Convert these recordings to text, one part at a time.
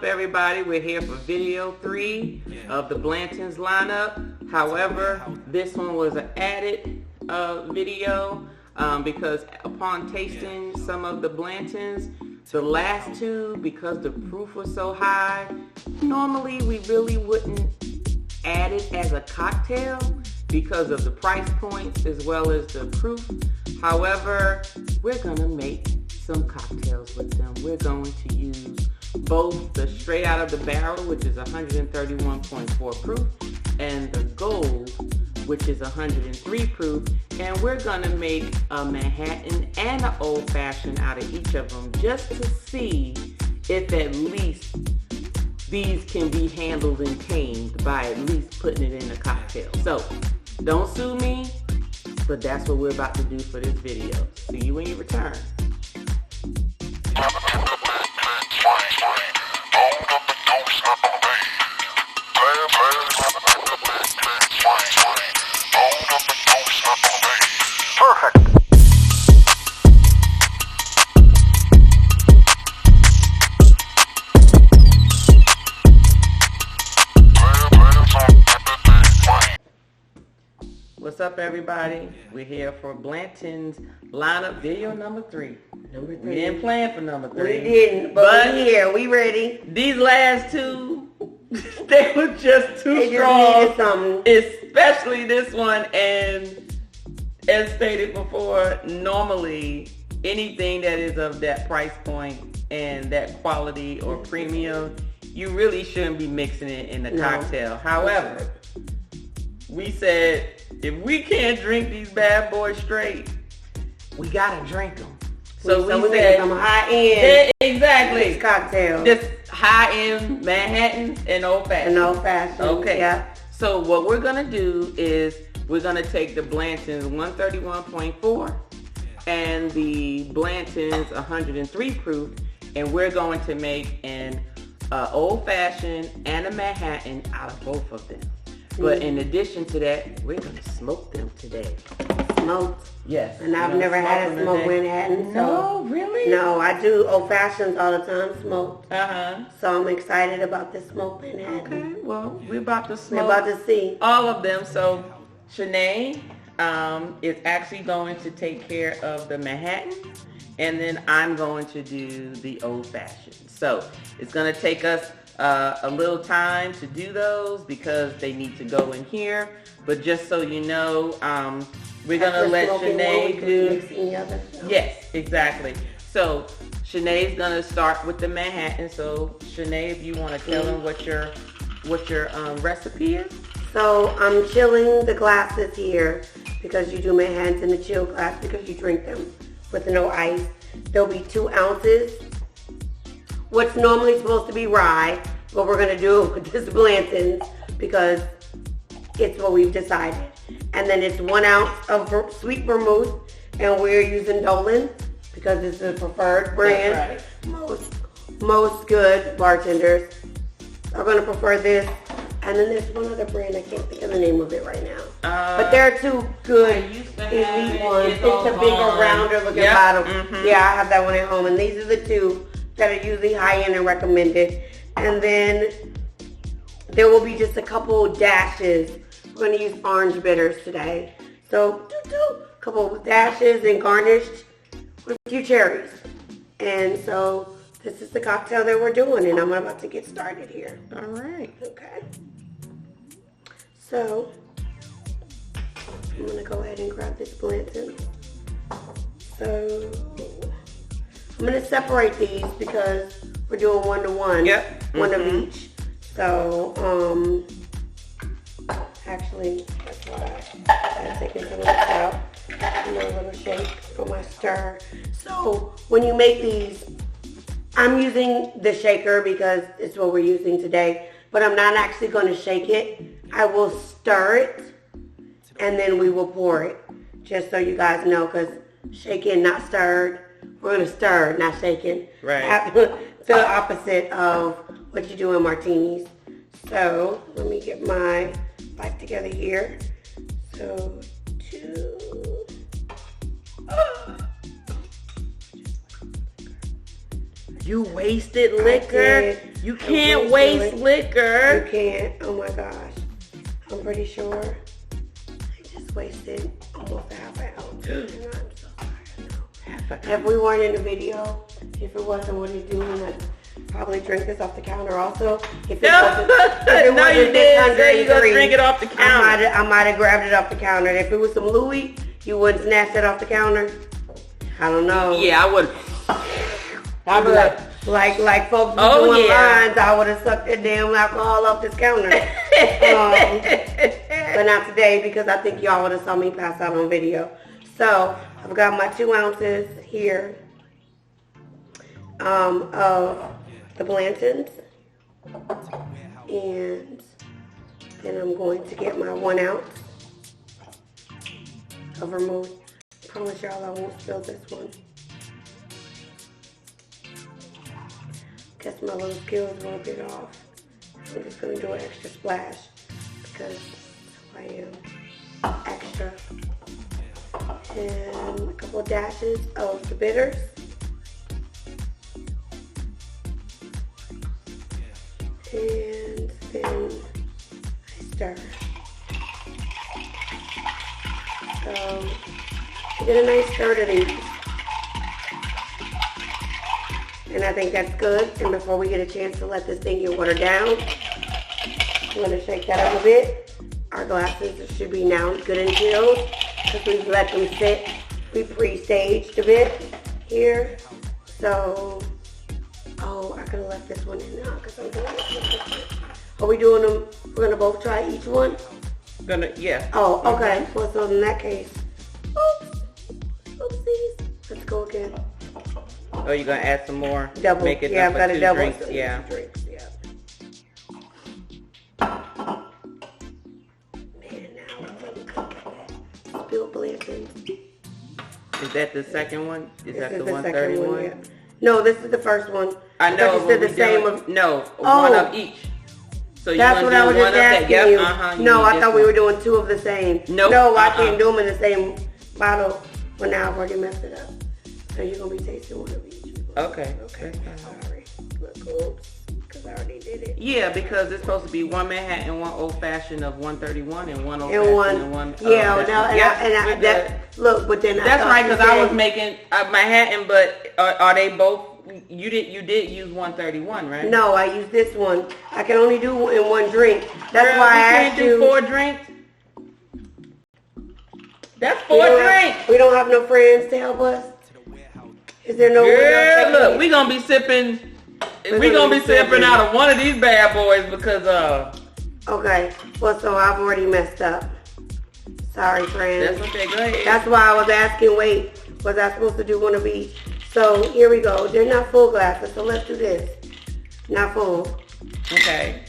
Everybody, we're here for video 3 of the Blanton's lineup. However, this one was an added video because upon tasting some of the Blantons, the last two, because the proof was so high, normally we really wouldn't add it as a cocktail because of the price points as well as the proof. However, we're gonna make some cocktails with them. We're going to use both the straight out of the barrel, which is 131.4 proof, and the gold, which is 103 proof, and we're gonna make a Manhattan and an old fashioned out of each of them just to see if at least these can be handled and tamed by at least putting it in a cocktail. So don't sue me, but that's what we're about to do for this video. See you when you return. Perfect. What's up, everybody? We're here for Blanton's lineup video number 3. We didn't plan for number 3. We didn't, but we're here. We ready. These last two, they were just too They strong. just needed something. Especially this one, and as stated before, normally anything that is of that price point and that quality or premium, you really shouldn't be mixing it in the cocktail. However, we said if we can't drink these bad boys straight, we gotta drink them. So we said some high end. Exactly. Cocktail. This high end Manhattan and old fashioned. An old fashioned. Okay. Yeah. So what we're gonna do is we're gonna take the Blanton's 131.4 and the Blanton's 103 proof, and we're going to make an old fashioned and a Manhattan out of both of them. But in addition to that, we're gonna smoke them today. Smoked. Yes. And I've never had a smoked Manhattan. No, really? No, I do old fashions all the time, smoked. Uh-huh. So I'm excited about this smoked Manhattan. Okay, well, we're about to smoke We're about to see. all of them. So Shanae is actually going to take care of the Manhattan, and then I'm going to do the old fashioned. So it's gonna take us a little time to do those because they need to go in here. But just so you know, we're gonna let Shanae do. Yes, exactly. So Shanae's gonna start with the Manhattan. So Shanae, if you want to tell them what your recipe is. So I'm chilling the glasses here because you do Manhattans in the chill glass because you drink them with no ice. There'll be 2 ounces. What's normally supposed to be rye, but we're gonna do with this Blanton's because it's what we've decided. And then it's 1 ounce of sweet vermouth, and we're using Dolan because it's the preferred brand. Right. Most good bartenders are gonna prefer this. And then there's one other brand, I can't think of the name of it right now. But there are 2 good elite ones. It's a bigger, rounder looking bottle. Mm-hmm. Yeah, I have that one at home. And these are the 2 that are usually high end and recommended. And then there will be just a couple dashes. We're gonna use orange bitters today. So a couple dashes and garnished with a few cherries. And so this is the cocktail that we're doing, and I'm about to get started here. All right. Okay. So I'm gonna go ahead and grab this Blanton. So I'm gonna separate these because we're doing 1-to-1. Yep. One of each. So actually that's why I'm taking some of this out. A little shake for my stir. So when you make these, I'm using the shaker because it's what we're using today, but I'm not actually going to shake it. I will stir it, and then we will pour it, just so you guys know, because shaken, not stirred. We're going to stir, not shaken. Right. The opposite of what you do in martinis. So let me get my life together here. So 2. You wasted liquor. You can't waste liquor. You can't. Oh my gosh. I'm pretty sure I just wasted almost half an ounce. And I'm so sorry. If we weren't in the video, if it wasn't what he's doing, I'd probably drink this off the counter also. If it wasn't no, you did say you're going to drink it off the counter. I might have grabbed it off the counter. If it was some Louis, you wouldn't snatch it off the counter. I don't know. Yeah, I would. I'd be like folks doing lines, I would have sucked that damn alcohol off this counter. But not today because I think y'all would have saw me pass out on video. So I've got my 2 ounces here of the Blantons. And then I'm going to get my 1 ounce of vermouth. I promise y'all I won't spill this one. Guess my little skills were a bit off. I'm just going to do an extra splash because I am extra. And a couple of dashes of the bitters. And then I stir. So I did a nice stir to these. And I think that's good. And before we get a chance to let this thing get watered down, I'm going to shake that up a bit. Our glasses should be now good and chilled because we've let them sit. We pre-staged a bit here. So, I could have left this one in now because I'm doing this. Are we doing them? We're going to both try each one? Yeah. Oh, okay. Well, so in that case, oopsies. Let's go again. Oh, you're going to add some more? Double. Make it I've got a double. Drinks. Yeah. Drinks, yeah. Man, now I'm spill Blanton. Is that the second one? Is that the 131? Yeah. No, this is the first one. I know. You said the same of... No, one of each. So that's what I was just asking you. No, I thought we were doing 2 of the same. Nope. No, I can't do them in the same bottle. Well, now I've already messed it up. So you're going to be tasting one of each. Okay. Sorry. Look, oops, because I already did it. Yeah, because it's supposed to be 1 Manhattan, 1 Old Fashioned of 131, and 1 Old Fashioned and 1. Look, but then that's right, because I was making Manhattan, but are they both? You did use 131, right? No, I used this one. I can only do in 1 drink. That's why I asked you. You can't do 4 drinks. That's 4 drinks. We don't have no friends to help us. Is there no? Girl, look, we gonna be sipping. We gonna be sipping out of one of these bad boys because Okay, well, so I've already messed up. Sorry, friends. That's okay. Go ahead. That's why I was asking. Wait, was I supposed to do one of each? So here we go. They're not full glasses, so let's do this. Not full. Okay.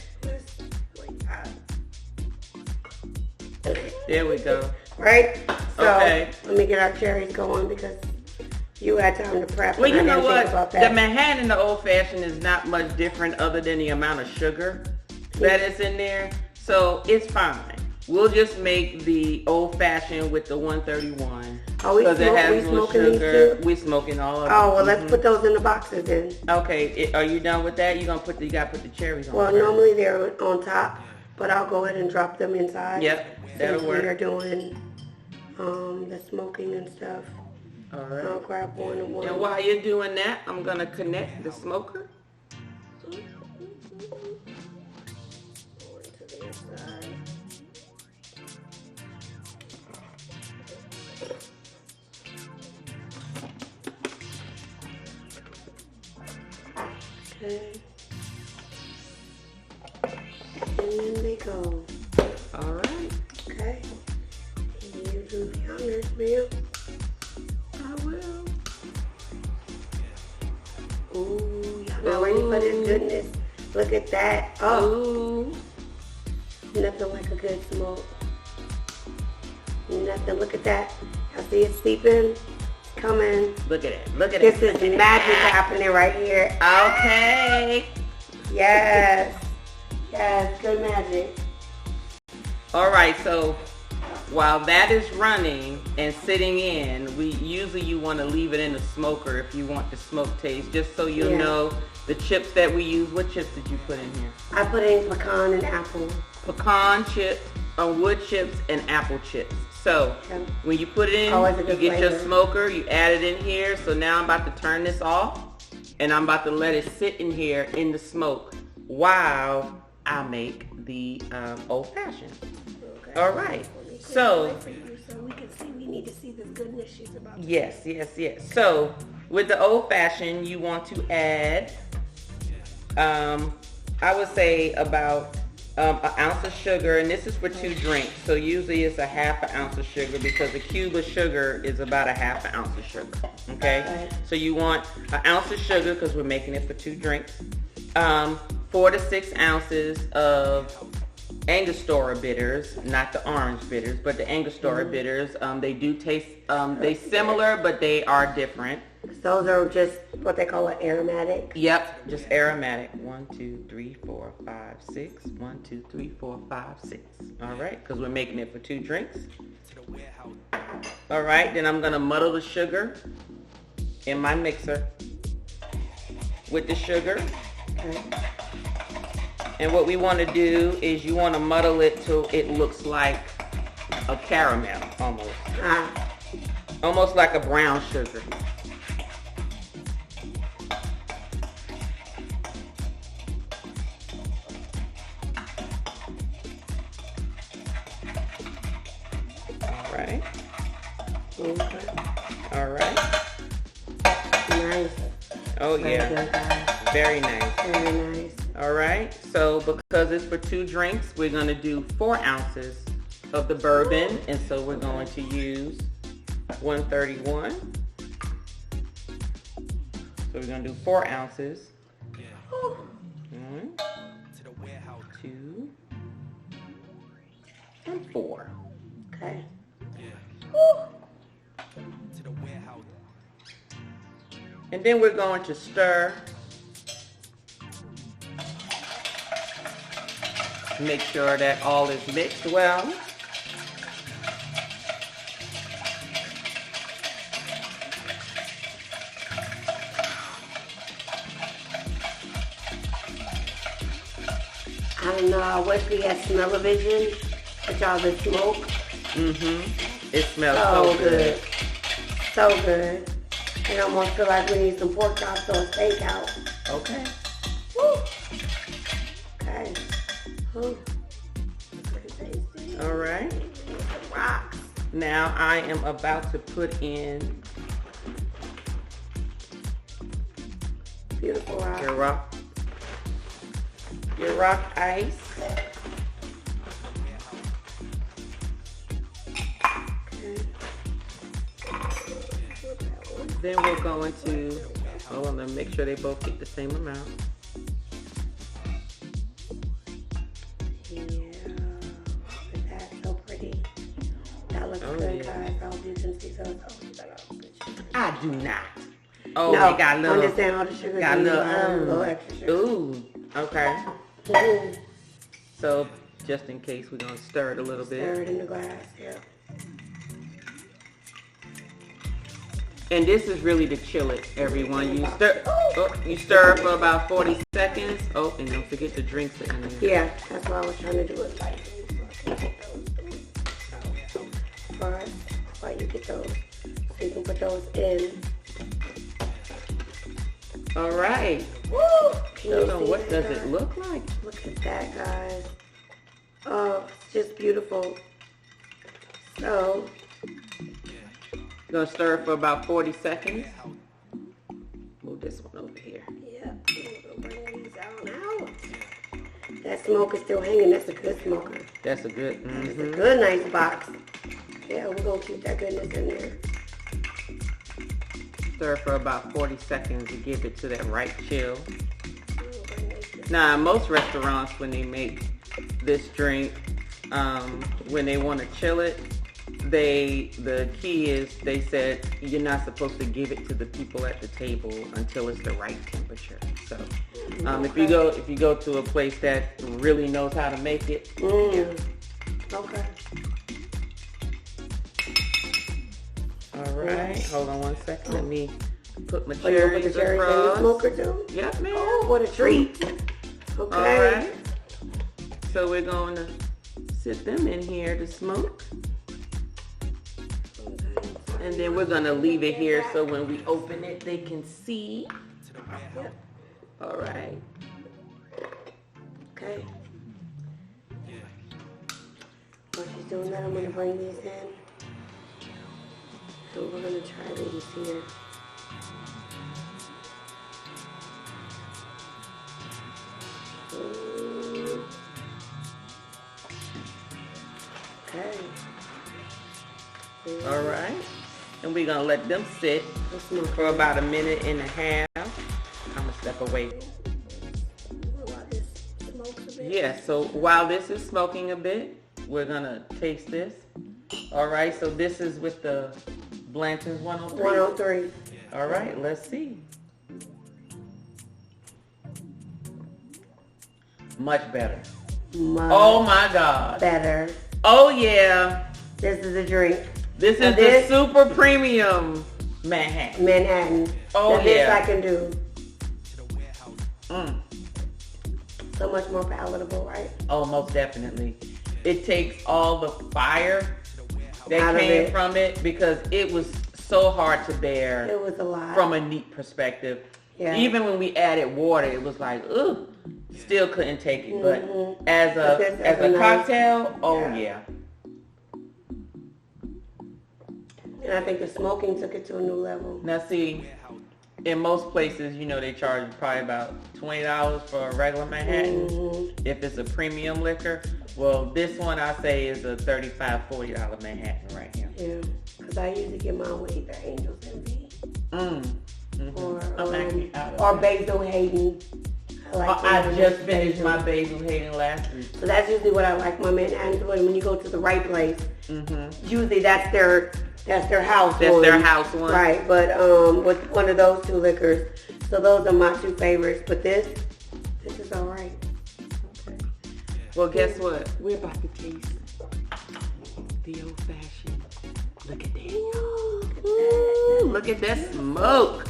There we go. Right? So okay. Let me get our cherries going because you had time to prep. Well, you know what? The Manhattan and the Old Fashioned is not much different other than the amount of sugar that is in there. So it's fine. We'll just make the Old Fashioned with the 131. Because it has more sugar. We smoking all of them. Oh, well, let's put those in the boxes then. Okay. Are you done with that? You gotta put the cherries on. Well, normally they're on top, but I'll go ahead and drop them inside. Yep, that'll work. We are doing the smoking and stuff. All right. I'll grab 1 and 1. And while you're doing that, I'm gonna connect the smoker. Okay. And then they go. All right. Okay. And you do the honors, ma'am. I will. Ooh, y'all not ready for this goodness. Look at that. Oh. Ooh. Nothing like a good smoke. Nothing. Look at that. I see it steeping. Coming. Look at it. Look at it. This is magic happening right here. Okay. Yes. Yes. Good magic. All right. So while that is running and sitting in, you want to leave it in the smoker if you want the smoke taste, just so you'll know the chips that we use. What chips did you put in here? I put in pecan and apple. Pecan chips, wood chips, and apple chips. So when you put it in, you get your smoker, you add it in here. So now I'm about to turn this off, and I'm about to let it sit in here in the smoke while I make the old fashioned. Okay. All right. So we can see. We need to see this goodness she's about. Yes. So with the old fashioned, you want to add, I would say about an ounce of sugar, and this is for 2 drinks. So usually it's a half an ounce of sugar because a cube of sugar is about a half an ounce of sugar. Okay. So you want an ounce of sugar because we're making it for 2 drinks. 4 to 6 ounces of Angostura bitters, not the orange bitters, but the Angostura bitters. They do taste, they similar, but they are different. Those are just what they call an aromatic? Yep, just aromatic. 1, 2, 3, 4, 5, 6. 1, 2, 3, 4, 5, 6. All right, because we're making it for 2 drinks. All right, then I'm going to muddle the sugar in my mixer with the sugar. Okay. And what we want to do is you want to muddle it till it looks like a caramel, almost. Almost like a brown sugar. All right. Okay. All right. Nice. Oh, yeah. Very nice. Very nice. All right, so because it's for 2 drinks, we're going to do 4 ounces of the bourbon, and so we're going to use 131. So we're going to do 4 ounces. 1, 2, and 4. Okay. And then we're going to stir. Make sure that all is mixed well. I don't know, I wish we had smell-o-vision with all the smoke. It smells so good. So good. I almost feel like we need some pork chops or a steak out. Okay. Woo. Okay. Pretty tasty. All right. Rocks. Now I am about to put in Beautiful rock. Your rock ice. Then we're going to, I want to make sure they both get the same amount. Yeah, that's so pretty. That looks good, guys. I hope you can see those. I do not. Oh, no, they got a little. Understand all the sugar. Got a little extra sugar. Ooh, okay. Ooh. So just in case, we're gonna stir it a little bit. Stir it in the glass, yeah. And this is really to chill it, everyone. You stir for about 40 seconds. Oh, and don't forget the drinks in there. Yeah, that's what I was trying to do. Alright, while you get those, so you can put those in. All right. Woo! So what does it look like? Look at that, guys. Oh, it's just beautiful. So, you're gonna stir it for about 40 seconds. Move this one over here. Yeah, I'm gonna bring these out now. That smoke is still hanging. That's a good smoker. That's a good. It's a good, nice box. Yeah, we're gonna keep that goodness in there. Stir for about 40 seconds to give it to that right chill. Now, most restaurants, when they make this drink, when they want to chill it, the key is they said you're not supposed to give it to the people at the table until it's the right temperature. So if you go to a place that really knows how to make it, Okay. right. Hold on 1 second. Let me put my Oh, you gonna put the cherries in the smoker too? Yep, man. Oh, what a treat. Okay. All right. So we're going to sit them in here to smoke. And then we're going to leave it here so when we open it, they can see. Yep. All right. Okay. While she's doing that, I'm going to bring these in. So we're going to try these here. Okay. All right. And we're going to let them sit for about 1.5 minutes. I'm going to step away. Yeah, so while this is smoking a bit, we're going to taste this. All right, so this is with the Blanton's 103. 103. All right, let's see. Much better. Oh my God. Better. Oh yeah. This is a drink. This is the super premium Manhattan. Oh now yeah. This I can do. Mm. So much more palatable, right? Oh, most definitely. It takes all the fire that came from it because it was so hard to bear. It was a lot. From a neat perspective. Yeah. Even when we added water, it was like, ugh, still couldn't take it. But as a cocktail, oh yeah. And I think the smoking took it to a new level. Now see, in most places, you know, they charge probably about $20 for a regular Manhattan. If it's a premium liquor. Well, this one I say is a $35, $40 Manhattan right here. Yeah, because I usually get mine with either Angels Envy or Basil Hayden. I just finished my Basil Hayden last week. So that's usually what I like my Manhattans with. When you go to the right place, usually that's their house one. That's their house one. Right, but with one of those two liquors. So those are my two favorites. But this is all right. Okay. Well, guess what? We're about to taste the old fashioned. Look at that, y'all. Look at that smoke.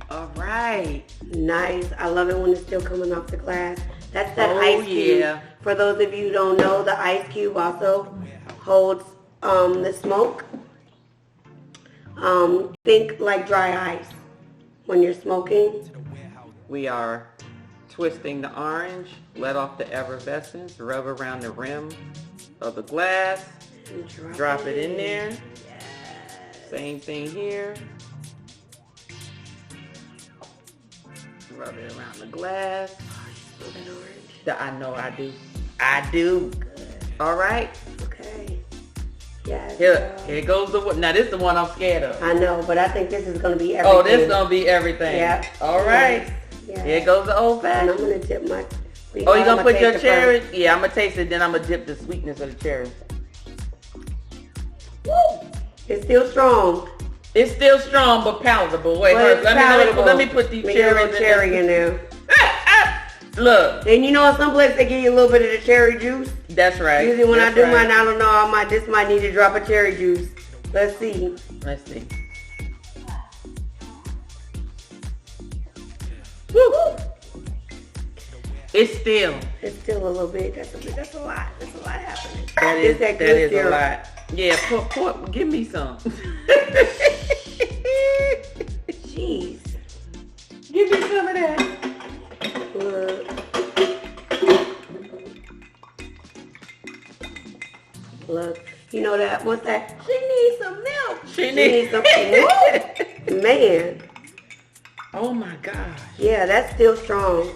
All right. Nice. I love it when it's still coming off the glass. That's that ice cube. Yeah. For those of you who don't know, the ice cube also holds the smoke. Think like dry ice when you're smoking. We are twisting the orange, let off the effervescence, rub around the rim of the glass, drop it in there. Yes. Same thing here. Rub it around the glass. Smell that orange? I know I do. I do. Good. All right. Okay. Yes. Here goes the one. Now this is the one I'm scared of. I know, but I think this is going to be everything. Oh, this is going to be everything. Yeah. All right. Yeah. Here goes the old And I'm fashioned. going to dip my... Oh, you going to put your cherry? Yeah, I'm going to taste it, then I'm going to dip the sweetness of the cherry. Woo! It's still strong. It's still strong, but palatable. Wait, let me put these cherries in there. Look. And you know, in some places they give you a little bit of the cherry juice. That's right. Usually when I do mine, I don't know, this might need to drop a cherry juice. Let's see. Let's see. Woo! It's still a little bit. That's a lot. That's a lot happening. That is a lot. Yeah, pour, give me some. Jeez. Give me some of that. Look. Look. You know that? What's that? She needs some milk. She needs some milk. Man. Oh my gosh. Yeah, that's still strong.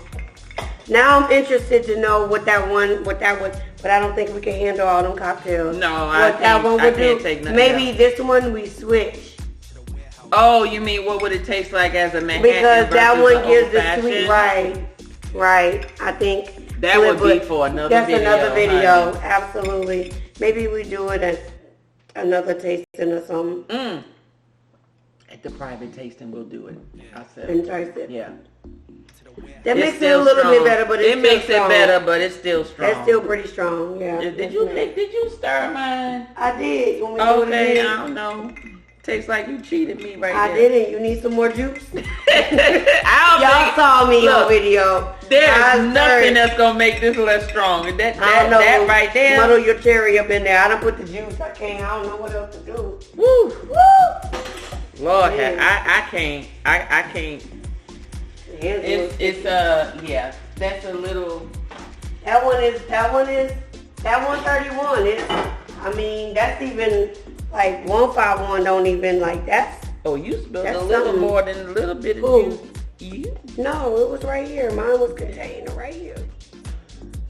Now I'm interested to know what that would, but I don't think we can handle all them cocktails. No, I can't take nothing. Maybe else. This one we switch. Oh, you mean what would it taste like as a Manhattan? Because that one gives the sweet, fashioned? right. I think that would be for another video. That's another video, honey. Absolutely. Maybe we do it at another tasting or something. At the private tasting, we'll do it ourselves. And taste it. Yeah. That makes it a little bit better, but it makes it better, but it's still strong. That's still pretty strong, yeah. Did you stir mine? I did. Okay, I don't know. Tastes like you cheated me right I there. didn't. You need some more juice? Y'all saw me on video. There's nothing that's gonna make this less strong. That right there. Muddle your cherry up in there. I don't put the juice. I don't know what else to do. Woo. Lord, Man. I can't. It's that's a little. That 131. That's even like 151. Don't even like that's. Oh, you spilled a little more than a little bit of juice. You? No, it was right here. Mine was contained right here.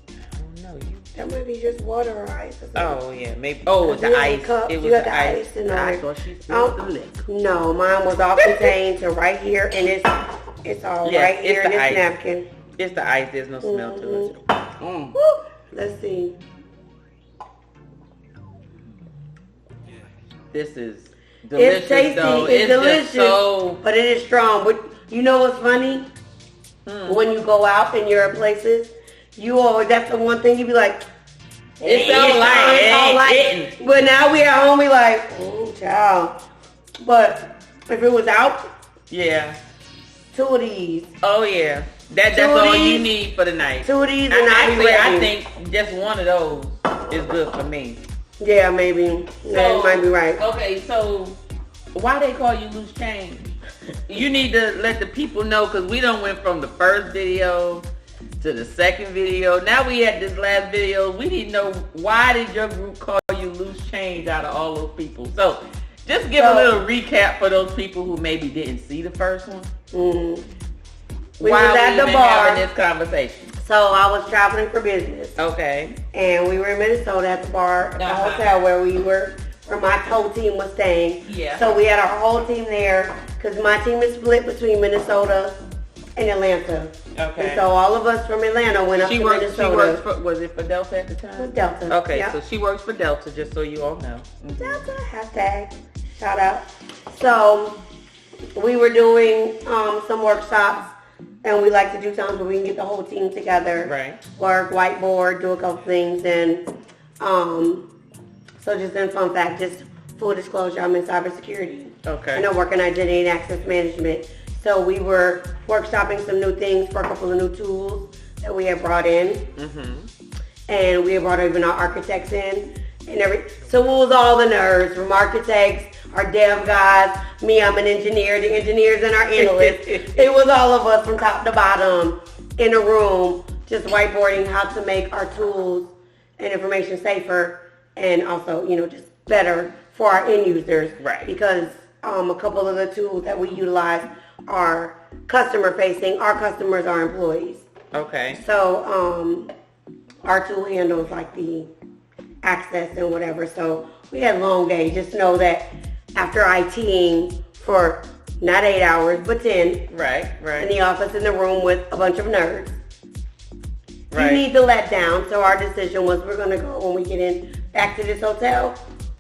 I don't know. That might be just water or ice. Or oh yeah, maybe. Oh, the ice. It was the ice. I thought she spilled the liquor. No, mine was all contained to right here, and it's all right here in this napkin. It's the ice. There's no smell to it. Let's see. This is delicious. It's tasty. Though. It's delicious, but it is strong. But you know what's funny? When you go out and you're at places, that's the one thing you be like, it's all light. But now we at home, we like, oh, child. But if it was out, yeah, 2 of these. Oh yeah, that's all you need for the night. 2 of these, and I'll be ready. I think just one of those is good for me. Yeah, maybe. You might be right. Okay, so why they call you loose change? You need to let the people know, because we done went from the first video to the second video. Now we had this last video. We need to know, why did your group call you loose change out of all those people? So just give a little recap for those people who maybe didn't see the first one. We why was at the bar having this conversation? So I was traveling for business. Okay. And we were in Minnesota at the bar, at the hotel where my whole team was staying. Yeah. So we had our whole team there, because my team is split between Minnesota and Atlanta. Okay. And so all of us from Atlanta went up to Minnesota. She works for, was it for Delta at the time? For Delta. Okay, so she works for Delta, just so you all know. Delta, hashtag, shout out. So we were doing some workshops, and we like to do times where we can get the whole team together. Right. Work, whiteboard, do a couple things, and so just in fun fact, just full disclosure, I'm in cybersecurity. Okay. And I work in identity and access management. So we were workshopping some new things for a couple of new tools that we had brought in. And we had brought even our architects in. So it was all the nerds, from architects, our dev guys, me, I'm an engineer, the engineers and our analysts. It was all of us from top to bottom in a room, just whiteboarding how to make our tools and information safer, and also, just better for our end users. Right. Because a couple of the tools that we utilize are customer facing. Our customers are employees. Okay. So our tool handles like the access and whatever. So we had long days. Just know that after ITing for not 8 hours, but 10. Right. In the office, in the room with a bunch of nerds. Right. You need to let down. So our decision was, we're going to go, when we get in back to this hotel,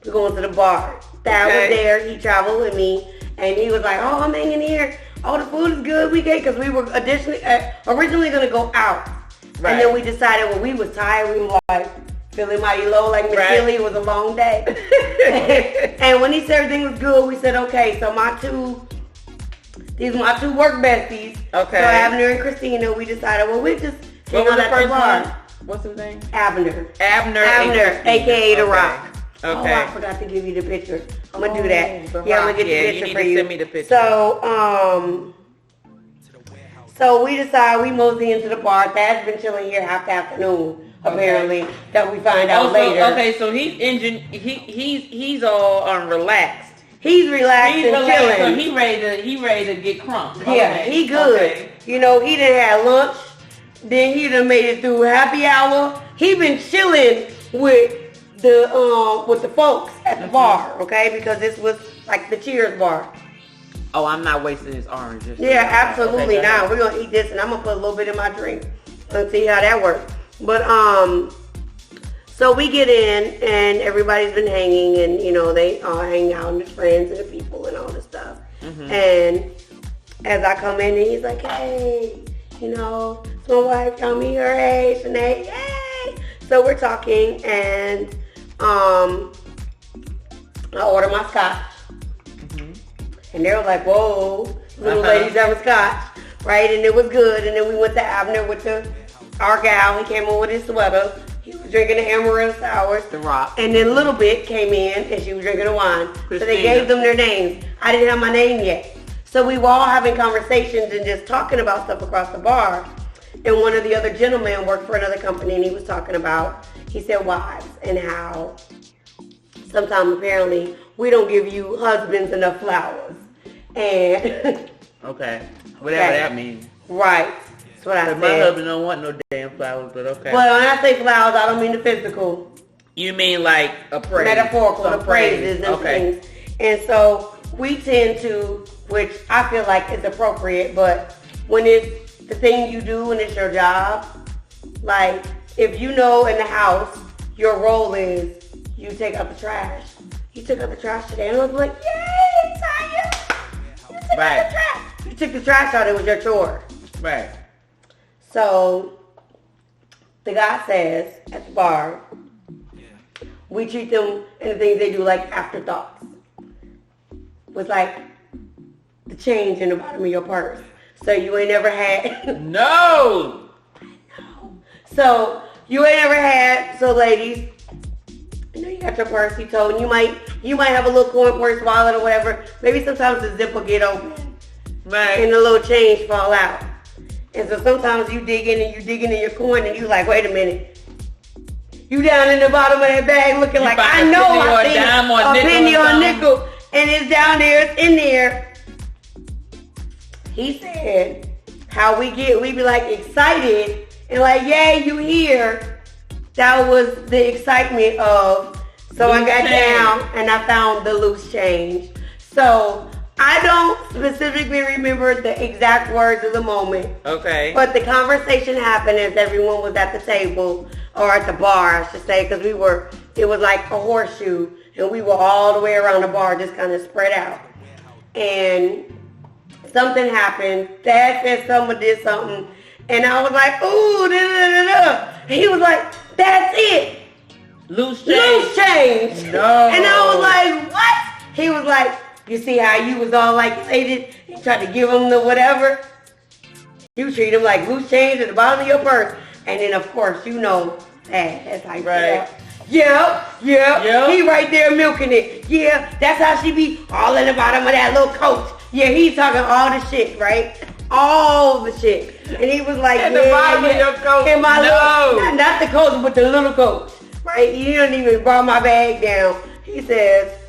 we're going to the bar. Dad was there. He traveled with me. And he was like, oh, I'm hanging here. Oh, the food is good. We get, because we were originally going to go out. Right. And then we decided when we was tired, we were like feeling mighty low, like Miss Philly. It was a long day. And when he said everything was good, we said, okay, so these are my two work besties. Okay. So Abner and Christina, we decided, well, we just hang out at the bar. What's his name? Abner, a.k.a. The Rock. Okay. Oh, I forgot to give you the picture. I'm going to do that. I'm going to get the picture for you. Send me the picture. So we decided we mosey into the bar. Thad's been chilling here half the afternoon, apparently, that we find out later. Okay, so he's all relaxed. He's relaxed and chilling. So he ready to get crunk. Okay. Yeah, he good. Okay. He done had lunch. Then he done made it through happy hour. He been chilling with the folks at the bar, okay? Because this was like the Cheers bar. Oh, I'm not wasting this orange. Yeah, absolutely not. We're gonna eat this, and I'm gonna put a little bit in my drink. Let's see how that works. But so we get in, and everybody's been hanging, and they all hang out, and the friends and the people and all this stuff. And as I come in, and he's like, hey, it's my wife, tell me her age, Sinead, yay! So we're talking, and I order my scotch. And they were like, whoa, little ladies having scotch, right? And it was good. And then we went to Abner with our gal. He came in with his sweater. He was drinking the Amarillo sours. The Rock. And then Little Bit came in and she was drinking the wine. Christina. So they gave them their names. I didn't have my name yet. So we were all having conversations and just talking about stuff across the bar. And one of the other gentlemen worked for another company and he was talking about, he said wives and how sometimes apparently we don't give you husbands enough flowers. And okay. Whatever that means. Right. That's what I said. My husband don't want no damn flowers, but okay. Well, when I say flowers, I don't mean the physical. You mean like a praise. Metaphorical, the praises and things. And so we tend to, which I feel like is appropriate, but when it's the thing you do and it's your job, like if you know in the house your role is you take out the trash. You took out the trash today, and I was like, yay, Tanya! You took out the trash. You took the trash out, it was your chore. Right. So the guy says at the bar, we treat them and the things they do like afterthoughts. With like the change in the bottom of your purse. So you ain't never had. No! I know. So you ain't never had, so ladies, you know you got your purse, you told, and you might have a little coin purse wallet or whatever. Maybe sometimes the zip will get open. Right. And the little change fall out. And so sometimes you dig in your coin and you like, wait a minute. You down in the bottom of that bag looking like, I know I see a penny or a nickel. And it's down there, it's in there. He said how we be like excited and like, yay, you here. That was the excitement of, so I got down and I found the loose change. So I don't specifically remember the exact words of the moment. Okay. But the conversation happened as everyone was at the table, or at the bar, I should say, because it was like a horseshoe, and we were all the way around the bar, just kind of spread out. And something happened. Dad said someone did something, and I was like, ooh, da-da-da-da. He was like, that's it. Loose change. Loose change. No. And I was like, what? He was like, you see how you was all like elated? You tried to give him the whatever. You treat him like loose change at the bottom of your purse. And then, of course, you know, that's how you feel. Yeah. He right there milking it. Yeah, that's how she be all in the bottom of that little coat. Yeah, he's talking all the shit, right? All the shit. And he was like, the bottom of your coat. In my little, not the coat, but the little coat. Right? He didn't even brought my bag down. He says,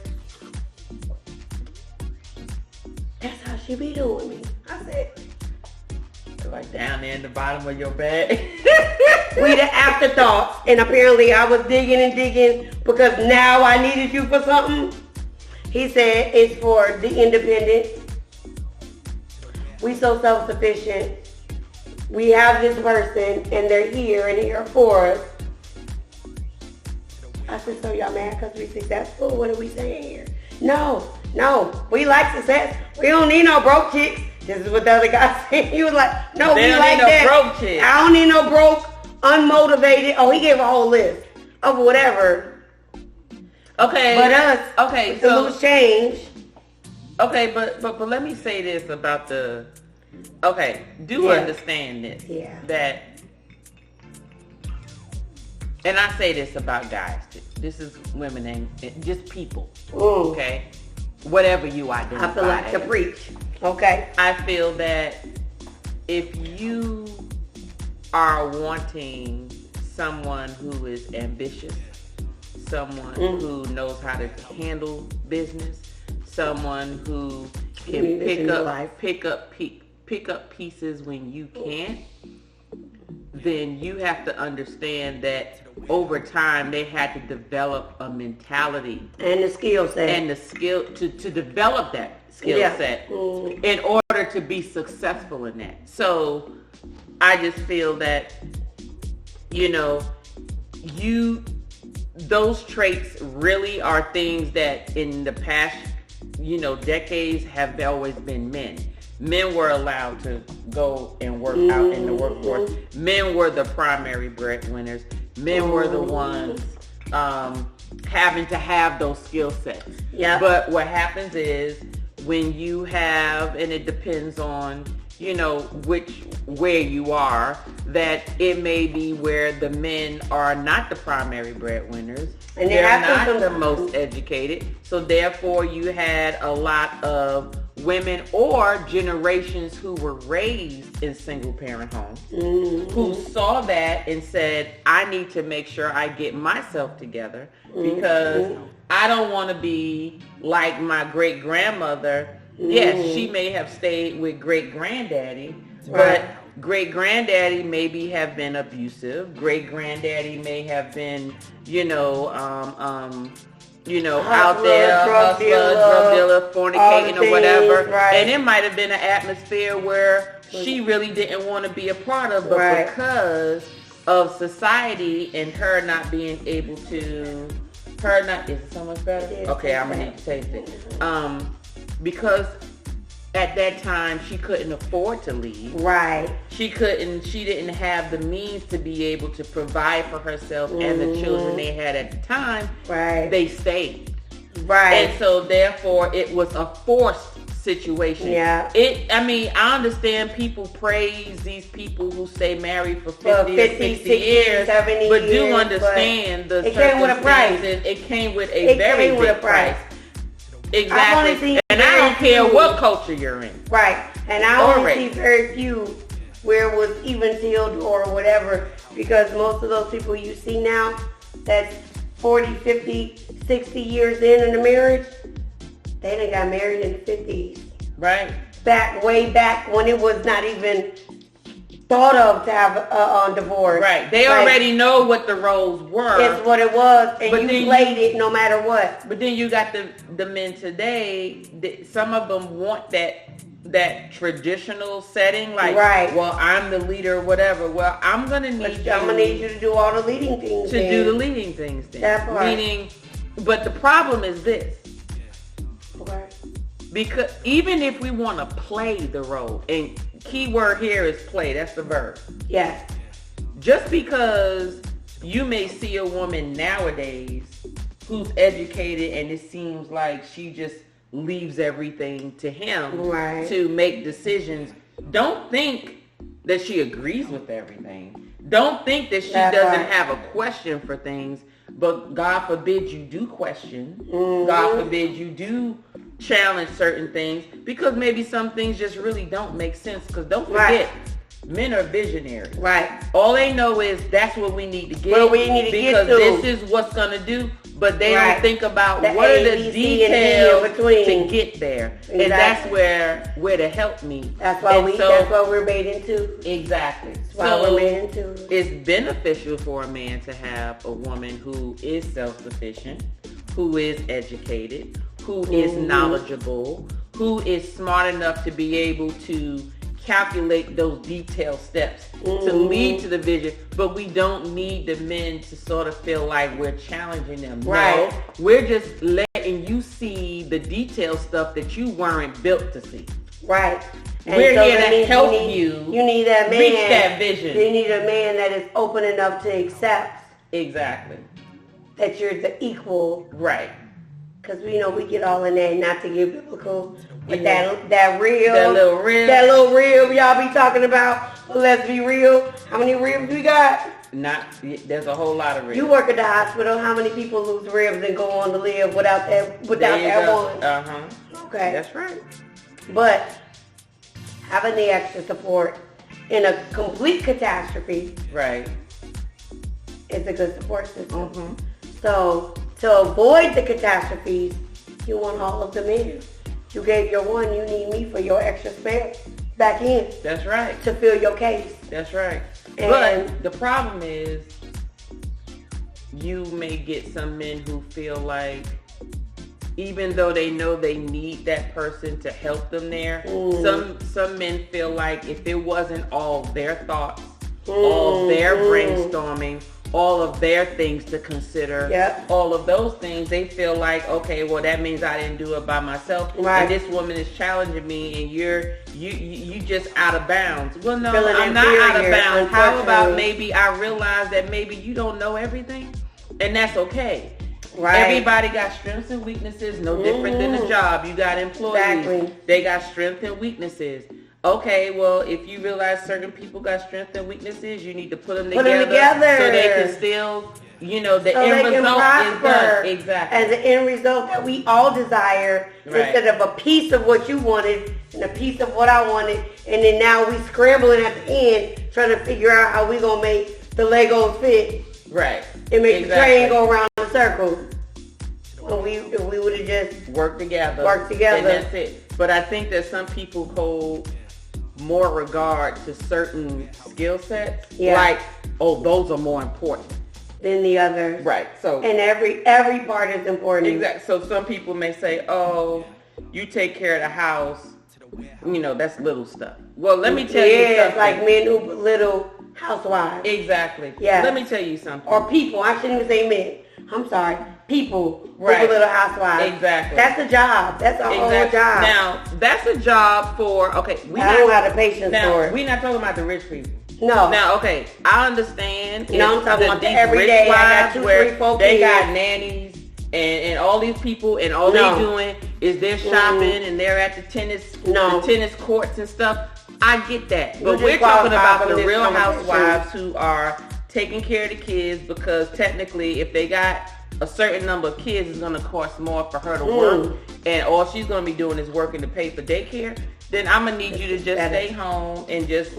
that's how she be doing me. I said, like down there in the bottom of your bag. We the afterthoughts. And apparently I was digging because now I needed you for something. He said it's for the independent. We so self-sufficient. We have this person and they're here for us. I said, so y'all mad because we successful? What are we saying here? No. We like success. We don't need no broke chicks. This is what the other guy said. He was like, no, we like that. Broke chicks. I don't need no broke, unmotivated. Oh, he gave a whole list of whatever. Okay. But us. Okay. So loose change. Okay, but let me say this about the. Okay, understand this. Yeah. That. And I say this about guys too. This is women and just people. Ooh. Okay. Whatever you identify. I feel like to preach. Okay. I feel that if you are wanting someone who is ambitious, someone who knows how to handle business, someone who can pick up pieces when you can't, then you have to understand that over time they had to develop a mentality and the skill set and the skill to develop that skill set in order to be successful in that. So I just feel that those traits really are things that in the past decades have always been men. Men were allowed to go and work out in the workforce. Men were the primary breadwinners. Men were the ones having to have those skill sets. Yeah. But what happens is when you have, and it depends on, where you are, that it may be where the men are not the primary breadwinners. And they're not the most educated. So therefore you had a lot of women or generations who were raised in single parent homes, who saw that and said, I need to make sure I get myself together because I don't want to be like my great grandmother. Yes, she may have stayed with great granddaddy, but great granddaddy maybe have been abusive. Great granddaddy may have been, out there, drug dealer, fornicating or whatever. And it might have been an atmosphere where she really didn't want to be a part of, but because of society and her not being able to, is it so much better? Okay, I'm gonna need to taste it. Because at that time she couldn't afford to leave. Right. She didn't have the means to be able to provide for herself and the children they had at the time. Right. They stayed. Right. And so therefore it was a forced situation. Yeah. I understand people praise these people who stay married for 50 or 60 years, 70 but do understand the circumstances. It came with a price. It came with a very big price. Exactly. And I don't care what culture you're in. Right. And I only see very few where it was even sealed or whatever, because most of those people you see now that's 40, 50, 60 years in a marriage, they done got married in the 50s. Right. Way back when it was not even thought of to have a divorce. Right. They already know what the roles were. It's what it was, and you played it no matter what. But then you got the men today. Some of them want that traditional setting, like, well, I'm the leader or whatever. Well, I'm gonna need you to do all the leading things. Do the leading things. Then. That part. Meaning, but the problem is this. Okay. Because even if we want to play the role, and key word here is play, that's the verb. Yes. Just because you may see a woman nowadays who's educated and it seems like she just leaves everything to him to make decisions, don't think that she agrees with everything. Don't think that she doesn't have a question for things, but God forbid you do question. God forbid you do challenge certain things, because maybe some things just really don't make sense. Because don't forget, men are visionary. Right. All they know is that's what we need to get. Because this is what's gonna do. But they don't think about what are the details to get there. Exactly. And that's where the help meets. That's why we're made into. Exactly. That's why we're made into. It's beneficial for a man to have a woman who is self-sufficient, who is educated, who is knowledgeable, who is smart enough to be able to calculate those detailed steps to lead to the vision. But we don't need the men to sort of feel like we're challenging them. Right. No, we're just letting you see the detailed stuff that you weren't built to see. Right. And we're here to help you. You need that man. Reach that vision. You need a man that is open enough to accept. Exactly. That you're the equal. Right. Because we get all in there, not to get biblical, but that little rib y'all be talking about. Let's be real. How many ribs we got? There's a whole lot of ribs. You work at the hospital. How many people lose ribs and go on to live without that one? Okay, that's right. But having the extra support in a complete catastrophe, right, is a good support system. So, to avoid the catastrophes, you want all of them in. You gave your one, you need me for your extra spare back in. That's right. To fill your case. That's right. But the problem is, you may get some men who feel like, even though they know they need that person to help them there, some men feel like if it wasn't all their thoughts, all their brainstorming, all of their things to consider, all of those things, they feel like, okay, well, that means I didn't do it by myself, and this woman is challenging me, and you just out of bounds. Well, no, I'm not out of bounds. How about maybe I realize that maybe you don't know everything, and that's okay. Right. Everybody got strengths and weaknesses, no different than a job. You got employees. Exactly. They got strengths and weaknesses. Okay, well, if you realize certain people got strengths and weaknesses, you need to put them together so they can still, you know, the end result is done. Exactly. And the end result that we all desire, instead of a piece of what you wanted and a piece of what I wanted, and then now we scrambling at the end trying to figure out how we gonna make the Legos fit. Right. And make the train go around in a circle. If we would have just worked together. And that's it. But I think that some people hold more regard to certain skill sets. Yeah. Like, oh, those are more important than the others. Right. So and every part is important. Exactly. So some people may say, oh, you take care of the house. You know, that's little stuff. Well, let me tell you something. Like men who little housewives. Exactly. Yeah. Let me tell you something. Or people. I shouldn't even say men. I'm sorry. People who are little housewives. Exactly. That's a job. That's a whole job. Now, that's a job for, okay. I don't have the patience for it. We're not talking about the rich people. No. Now, okay, I understand. You know, I'm talking about the everyday. I got 2, 3, 4 they got nannies and all these people, and all they're doing is they're shopping and they're at the tennis courts and stuff. I get that. But we're talking about the real housewives who are taking care of the kids, because technically if they got a certain number of kids, it's going to cost more for her to work, and all she's going to be doing is working to pay for daycare. Then I'm going to need you to just stay home and just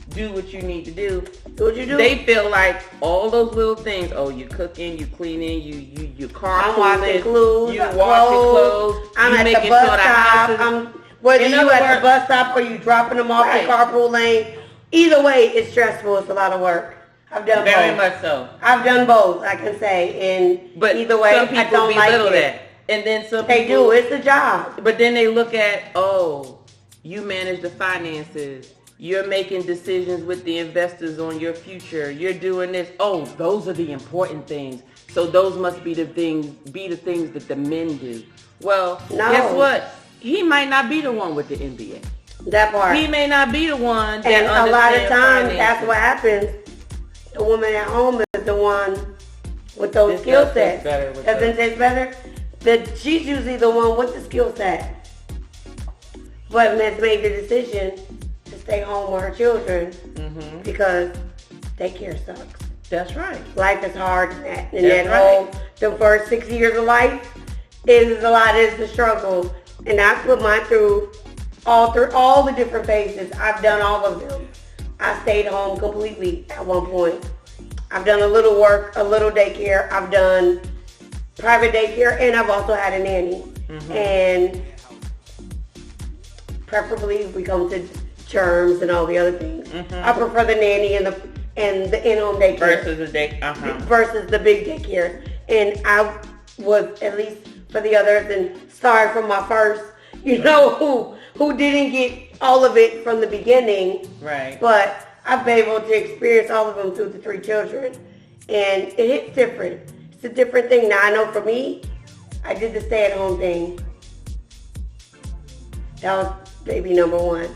do what you need to do. Do what you do. They feel like all those little things. Oh, you cooking, you cleaning, you carpooling, I'm washing clothes, you washing clothes. I'm at the bus stop. Whether you at the bus stop or you dropping them off the carpool lane, either way, it's stressful. It's a lot of work. I've done both. Very much so. I've done both, I can say. But either way, some people I don't belittle like that. And then some they people, do. It's a job. But then they look at, oh, you manage the finances. You're making decisions with the investors on your future. You're doing this. Oh, those are the important things. So those must be the things that the men do. Well, guess what? He might not be the one with the MBA. That part. He may not be the one that and a lot of times finances. That's what happens. The woman at home is the one with those skill sets. Doesn't taste better? She's usually the one with the skill set. But has made the decision to stay home with her children because daycare sucks. That's right. Life is hard the first 6 years of life is the struggle. And I put mine through all the different phases. I've done all of them. I stayed home completely at one point. I've done a little work, a little daycare. I've done private daycare, and I've also had a nanny. And preferably if we come to germs and all the other things, I prefer the nanny and the in-home daycare versus the big daycare. And I was, at least for the others, and sorry for my first, who didn't get all of it from the beginning. Right. But I've been able to experience all of them through the 3 children. And it hits different. It's a different thing. Now, I know for me, I did the stay-at-home thing. That was baby number 1.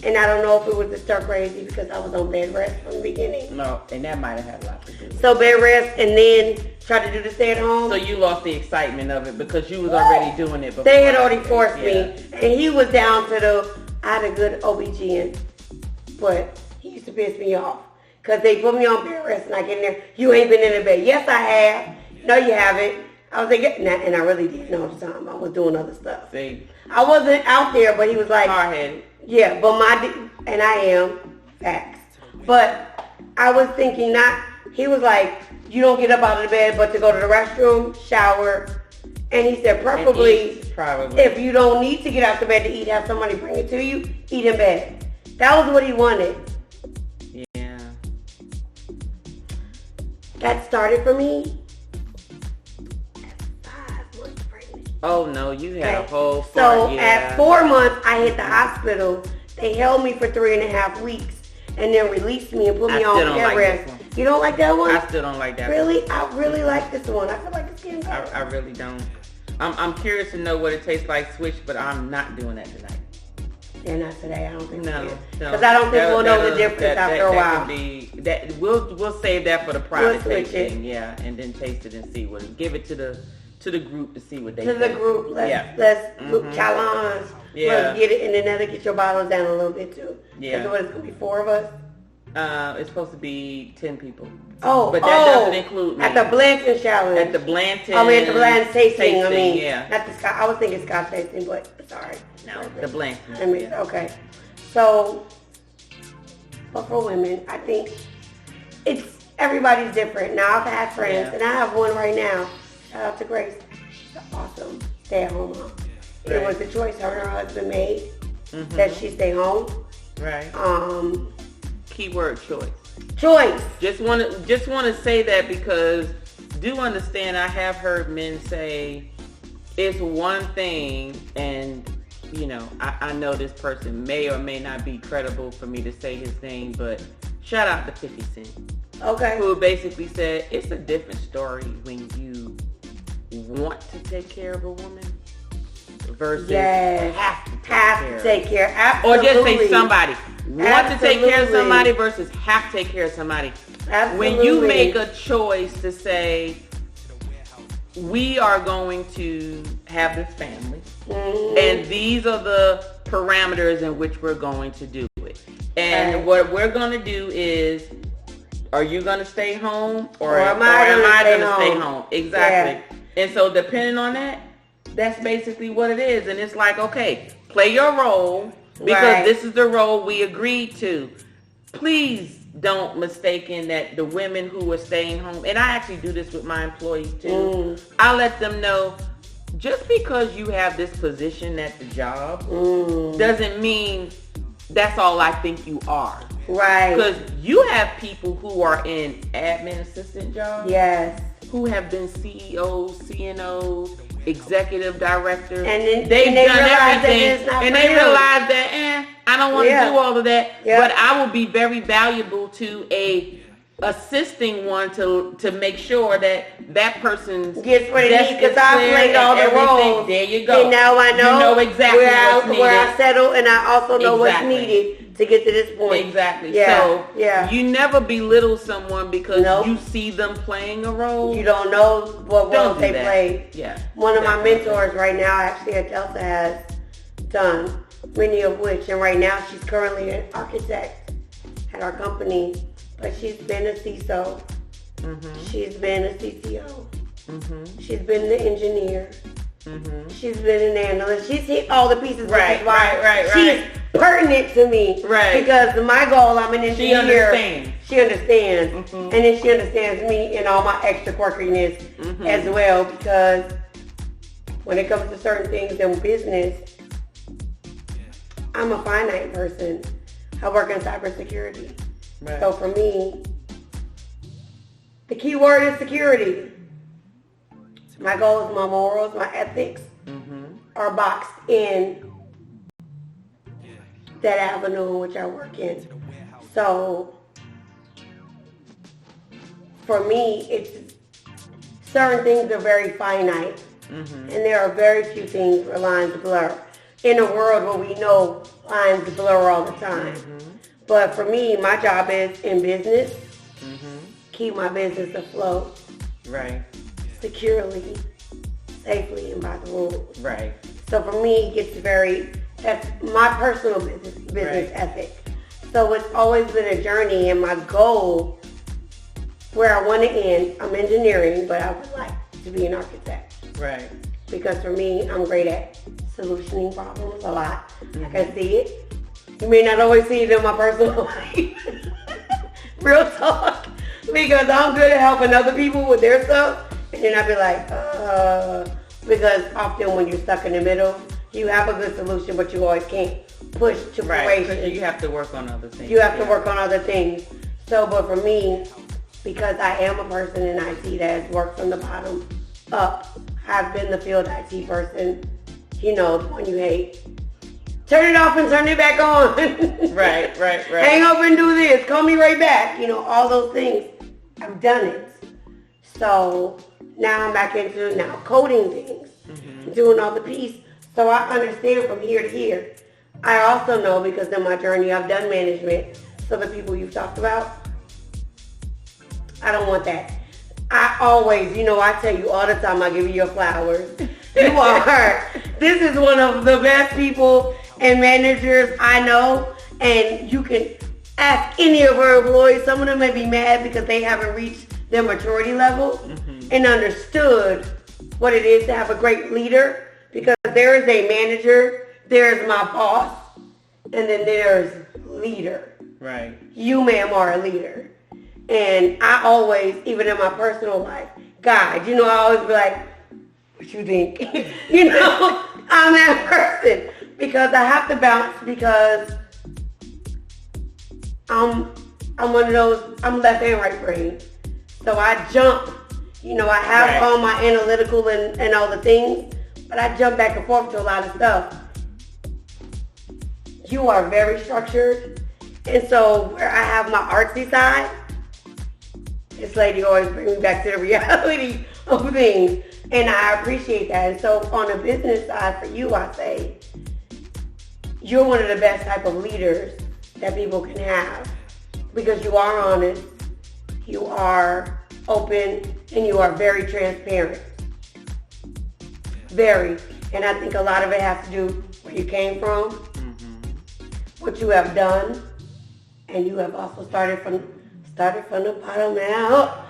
And I don't know if it was to start crazy because I was on bed rest from the beginning. No, and that might have had a lot to do with it. So bed rest and then try to do the stay-at-home. So you lost the excitement of it because you was already doing it before. They had already forced me. And he was down to I had a good OBGYN, but he used to piss me off because they put me on bed rest and I get in there, you ain't been in the bed. Yes, I have. No, you haven't. I was like, and I really didn't all the time. I was doing other stuff. See. I wasn't out there, but he was like, hard-headed. Yeah, but and I am facts. But I was thinking he was like, you don't get up out of the bed, but to go to the restroom, shower. And he said, preferably, if you don't need to get out the bed to eat, have somebody bring it to you, eat in bed. That was what he wanted. Yeah. That started for me at 5 months pregnant. Oh, no, you had a whole at 4 months, I hit the hospital. They held me for 3.5 weeks and then released me and put me on bed rest. You don't like that one? I still don't like that Really? I really like this one. I feel like it's getting better. I really don't. I'm curious to know what it tastes like switch, but I'm not doing that tonight. Yeah, not today. I don't think no. Because I don't think we'll know the difference after a while. We'll save that for the private tasting, yeah, and then taste it and see what. Give it to the group to see what they think. To the group, let's challenge. Yeah. Let's get it, and then get your bottles down a little bit too. Yeah. Because it's gonna be 4 of us. It's supposed to be 10 people. Oh, but that doesn't include me. At the Blanton challenge. At the Blanton. At the Blanton tasting. Yeah. Not the Scotch. I was thinking Scotch tasting, but sorry. No, the Blanton. Okay. So, but for women, I think everybody's different. Now I've had friends, and I have one right now. Shout out to Grace. She's an awesome stay-at-home mom. Right. It was a choice her and her husband made that she stay home. Right. Keyword choice. Choice. Just want to say that because do understand I have heard men say it's one thing, and I know this person may or may not be credible for me to say his name, but shout out to 50 Cent. Okay. Who basically said it's a different story when you want to take care of a woman versus have to take care. Absolutely. Or just say somebody. Want to take care of somebody versus have to take care of somebody. Absolutely. When you make a choice to say, we are going to have this family, and these are the parameters in which we're going to do it. And what we're going to do is, are you going to stay home or am I going to stay home? Exactly. Yeah. And so depending on that, that's basically what it is. And it's like, okay, play your role because this is the role we agreed to. Please don't mistaken that the women who are staying home, and I actually do this with my employees too. I let them know, just because you have this position at the job doesn't mean that's all I think you are. Right. Because you have people who are in admin assistant jobs. Yes. Who have been CEOs, CNOs, executive directors. And they've done everything. And they realize that, I don't want to do all of that. Yep. But I will be very valuable to a assisting one to make sure that person gets what it needs, because I played all the roles. There you go. And now I know, you know exactly where I settle, and I also know what's needed to get to this point. Exactly. So you never belittle someone because you see them playing a role. You don't know what role they play. Yeah. One of my mentors right now, actually at Delta, has done many of which, and right now she's currently an architect at our company. But she's been a CISO. She's been a CTO. She's been the engineer. She's been an analyst. She's hit all the pieces. Right. She's pertinent to me. Right. Because my goal, I'm an engineer. She understands. She understands. And then she understands me and all my extra quirkiness as well. Because when it comes to certain things in business, I'm a finite person. I work in cybersecurity. Right. So for me, the key word is security. My goals, my morals, my ethics are boxed in that avenue in which I work in. So for me, it's certain things are very finite, and there are very few things where lines blur. In a world where we know lines blur all the time. But for me, my job is in business, keep my business afloat. Right. Securely, safely, and by the rules. Right. So for me, that's my personal business ethic. So it's always been a journey, and my goal, where I want to end, I'm engineering, but I would like to be an architect. Right. Because for me, I'm great at solutioning problems a lot. I can see it. You may not always see it in my personal life. Real talk. Because I'm good at helping other people with their stuff. And then I'll be like, because often when you're stuck in the middle, you have a good solution, but you always can't push to fruition. You have to work on other things. You have to work on other things. So, but for me, because I am a person in IT that has worked from the bottom up, I've been the field IT person, the one you hate. Turn it off and turn it back on. Right. Hang over and do this. Call me right back. All those things. I've done it. So now I'm back into coding things, doing all the piece. So I understand from here to here. I also know, because in my journey I've done management, so the people you've talked about, I don't want that. I always, I tell you all the time, I give you your flowers. You are. This is one of the best people and managers I know, and you can ask any of our employees. Some of them may be mad because they haven't reached their maturity level and understood what it is to have a great leader, because there is a manager, there's my boss, and then there's leader. Right. You, ma'am, are a leader. And I always, even in my personal life, guys, I always be like, what you think? I'm that person. Because I have to bounce, because I'm one of those, I'm left and right brain. So I jump. I have all my analytical and all the things, but I jump back and forth to a lot of stuff. You are very structured. And so where I have my artsy side, this lady always brings me back to the reality of things. And I appreciate that. And so on the business side for you, I say, you're one of the best type of leaders that people can have, because you are honest, you are open, and you are very transparent. Very. And I think a lot of it has to do where you came from, what you have done, and you have also started from the bottom now.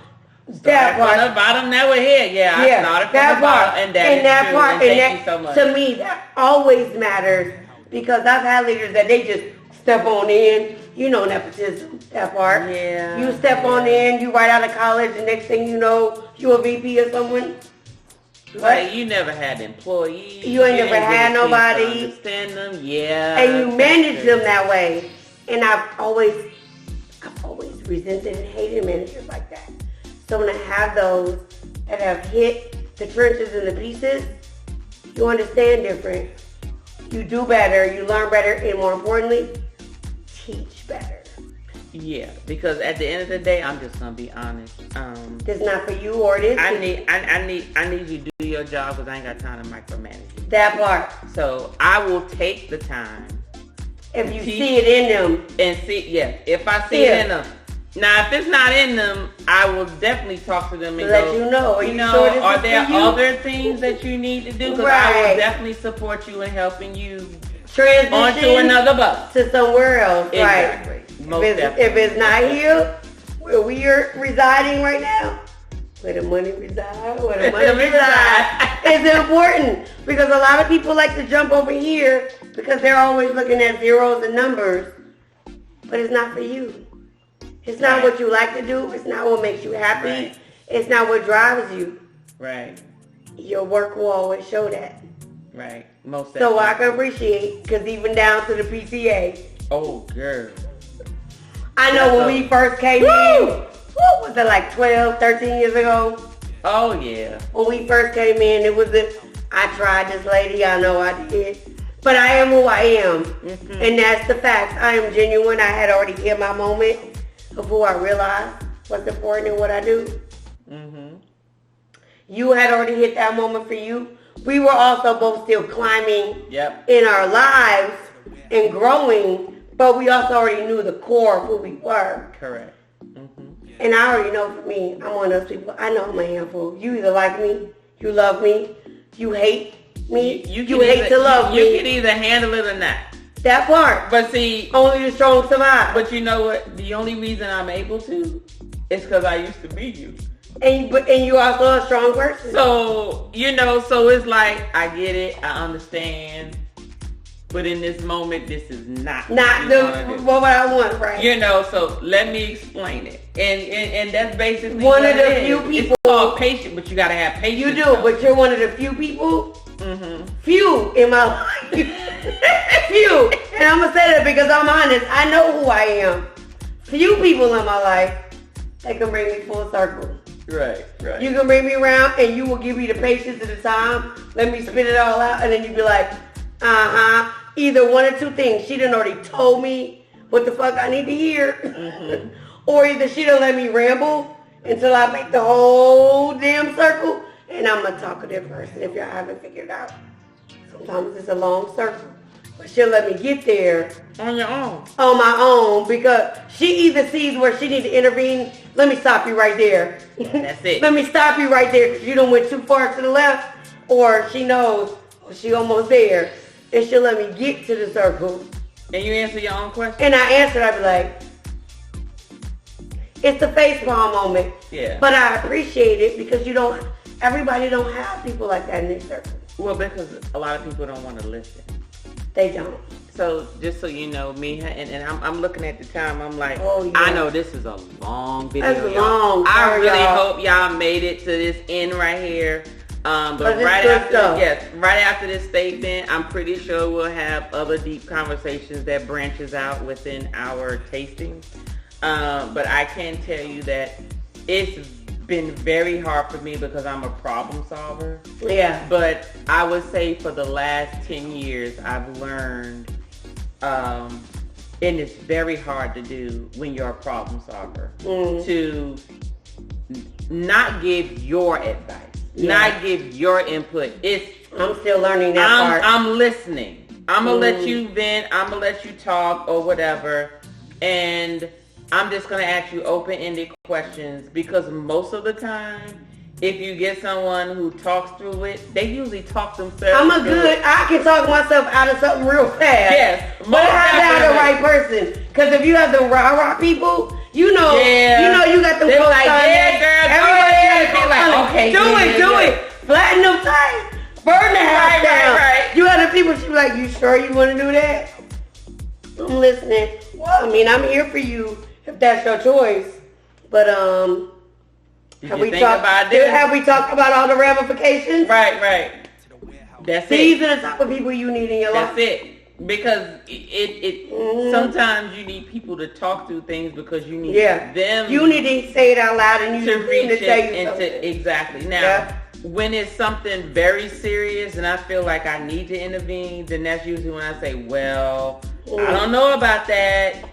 That part. From the bottom, now we're here. Yeah, I started from the bottom, and that part. Thank you so much. To me, that always matters, because I've had leaders that they just step on in. Nepotism, that part. Yeah. You step on in, you right out of college, and next thing you know, you a VP or someone. Right, you never had employees. You ain't never had nobody. Understand them, yeah. And you manage them that way. And I've always resented and hated managers like that. So when I have those that have hit the trenches and the pieces, you understand different. You do better, you learn better, and more importantly, teach better. Yeah, because at the end of the day, I'm just gonna be honest. It's not for you, or it is. I need you to do your job, because I ain't got time to micromanage you. That part. So I will take the time. If you see it in them. And if I see it in them. Now, if it's not in them, I will definitely talk to them and let you know. Are there other things that you need to do? Because I will definitely support you in helping you transition onto another bus. To somewhere else. Exactly. Right. If it's not here, where we are residing right now, where the money resides, it's important, because a lot of people like to jump over here because they're always looking at zeros and numbers, but it's not for you. It's not what you like to do. It's not what makes you happy. Right. It's not what drives you. Right. Your work will always show that. Right. Most definitely. So I can appreciate, because even down to the PTA. Oh, girl. I know when we first came in, what was it, like 12, 13 years ago? Oh, yeah. When we first came in, I tried this lady, I know I did. But I am who I am. And that's the facts. I am genuine. I had already hit my moment of who I realized what's important in what I do. You had already hit that moment for you. We were also both still climbing in our lives and growing, but we also already knew the core of who we were. Correct. And I already know, for me, I'm one of those people, I know I'm a handful. You either like me, you love me, you hate me, you hate to love me. You can either handle it or not. That part. But see, only the strong survive. But you know what? The only reason I'm able to is because I used to be you. And you also a strong person. So, so it's like, I get it, I understand. But in this moment, this is not what I want, right? So let me explain it. And that's basically one of the few people. It's called patient, but you gotta have patience. You do, but you're one of the few people. Few in my life. Few. And I'm gonna say that because I'm honest. I know who I am. Few people in my life that can bring me full circle. Right. You can bring me around and you will give me the patience and the time. Let me spit it all out, and then you be like, either one or two things. She done already told me what the fuck I need to hear. Or either she done let me ramble until I make the whole damn circle, and I'm a talkative person, if y'all haven't figured out. Sometimes it's a long circle. but she'll let me get there. On your own. On my own, because she either sees where she needs to intervene. Let me stop you right there. That's it. Let me stop you right there because you done went too far to the left. Or she knows she almost there. And she'll let me get to the circle. And you answer your own question? And I answer, I be like, it's the facepalm moment. Yeah. But I appreciate it because everybody don't have people like that in their circle. Well, because a lot of people don't want to listen. They don't. So, just so you know, me, and I'm looking at the time, I'm like, oh, yeah. I know this is a long video, That's long. I really y'all. hope y'all made it to this end right here. But right after this statement, I'm pretty sure we'll have other deep conversations that branches out within our tasting. But I can tell you that it's been very hard for me because I'm a problem solver. Yeah. But I would say for the last 10 years, I've learned, and it's very hard to do when you're a problem solver, to not give your advice, not give your input. I'm still learning that part. I'm listening. I'm going to let you vent. I'm going to let you talk or whatever. And I'm just going to ask you open-ended questions because most of the time, if you get someone who talks through it, they usually talk themselves I can talk myself out of something real fast. Yes. But I have to have the right person. Because if you have the rah-rah people, you know you got them they're folks like, yeah, girl, everybody go like, okay, do it. Flatten them tight. Burn the house down. Right. You have the people, she be like, you sure you want to do that? I'm listening. Well, I mean, I'm here for you if that's your choice. But, have we talked about all the ramifications? Right. That's These are the type of people you need in your life. That's it. Because it sometimes you need people to talk through things because you need them. You need to say it out loud and you need to tell you something. Exactly. Now, when it's something very serious and I feel like I need to intervene, then that's usually when I say, well, I don't know about that.